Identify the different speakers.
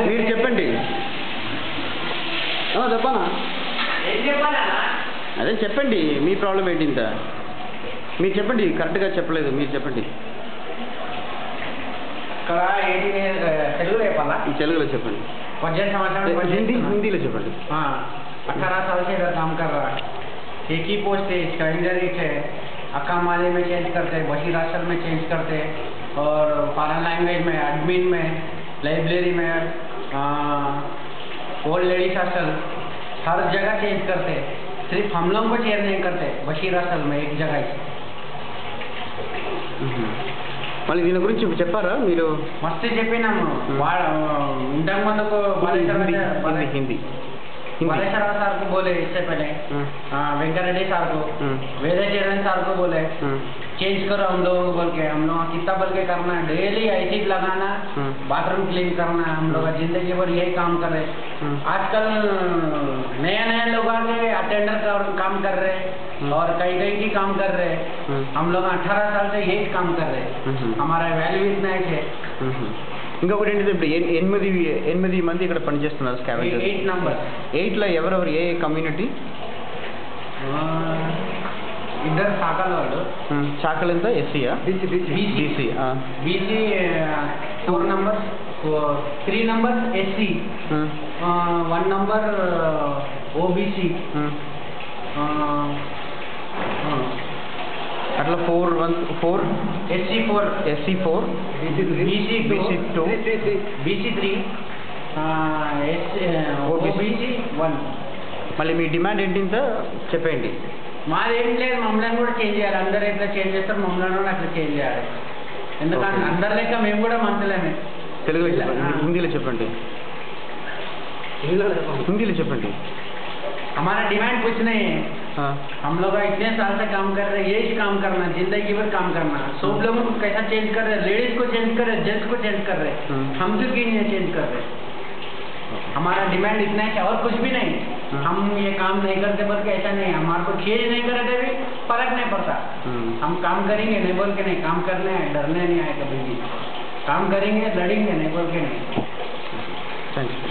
Speaker 1: మీరు చెప్పండి. చెప్పనా? అదే చెప్పండి, మీ ప్రాబ్లం ఏంటి ఇంత? మీరు చెప్పండి, కరెక్ట్గా చెప్పలేదు, మీరు చెప్పండి. తెలుగులో చెప్పండి. हिंदी చెప్పండి.
Speaker 2: 18 साल से इधर काम कर रहा है. एक ही पोस्ट है, इसका इंटरव्यू है. अक्का माले में चेंज करते हैं, बशीर असल में चेंज करते हैं, और फॉरेन लैंग्वेज में, एडमिन में, लाइब्रेरी में, ओल्ड लेडीज हॉस्टल, हर जगह चेंज करते हैं. सिर्फ हम लोग को चेंज नहीं करते बशीर असल में एक जगह ही.
Speaker 1: మళ్ళీ దీని గురించి చెప్పారా మీరు?
Speaker 2: మస్తు చెప్పినాము. ఇంతకు ముందుకు
Speaker 1: हिंदी
Speaker 2: बालेश्वर सार को बोले इससे पहले, वेंकट रेड्डी सार को, वेदे चरण सार को बोले चेंज करो हम लोगों को बोल के. हम लोग कितना बोल के करना है, डेली ऐसी लगाना, बाथरूम क्लीन करना, हम लोग जिंदगी भर यही काम कर रहे. आजकल नए नए लोग आके अटेंडर का काम कर रहे और कई कई की काम कर रहे. हम लोग 18 साल से यही काम कर रहे. हमारा वैल्यू इतना है.
Speaker 1: ఇంకొకటి ఏంటిది, ఇప్పుడు 8 మంది ఇక్కడ పనిచేస్తున్నారు స్కావెంజర్స్.
Speaker 2: 8 నంబర్.
Speaker 1: 8లో ఎవరెవరు, ఏ కమ్యూనిటీ?
Speaker 2: ఇద్దరు శాఖల వాళ్ళు.
Speaker 1: శాఖలు ఎంత? ఎస్సీయా? BC.
Speaker 2: 4 numbers, 3 numbers SC, 1 number OBC.
Speaker 1: అట్లా 4
Speaker 2: SC4,
Speaker 1: SC4, BC2,
Speaker 2: BC3, OBC1.
Speaker 1: మళ్ళీ మీ డిమాండ్ ఏంటి ఇంత చెప్పండి.
Speaker 2: మాది ఏం లేదు, మమ్మల్ని కూడా చేంజ్ చేయాలి. అందరూ ఎట్లా చేంజ్ చేస్తారు, మమ్మల్ని కూడా అట్లా చేంజ్ చేయాలి. ఎందుకంటే అందరి లెక్క మేము కూడా మంత్రులేమే.
Speaker 1: తెలుగులో చెప్పండి, హిందీలో చెప్పండి. హిందీలో చెప్పండి.
Speaker 2: हमारा डिमांड कुछ नहीं है. हम लोग इतने साल से काम कर रहे हैं, यही काम करना, जिंदगी भर काम करना. सब लोगों को कैसा चेंज कर रहे हैं, लेडीज को चेंज कर रहे हैं, जेंट्स को चेंज कर रहे हैं. हम क्यों नहीं चेंज कर रहे? हमारा डिमांड इतना है और कुछ भी नहीं. हम ये काम नहीं करते बोल के ऐसा नहीं. हमारे को चेंज नहीं करते भी फर्क नहीं पड़ता. हम काम करेंगे नहीं बोल के नहीं, काम करने हैं, डरने नहीं आए कभी भी. काम करेंगे, लड़ेंगे नहीं बोल के नहीं.
Speaker 1: Thank you.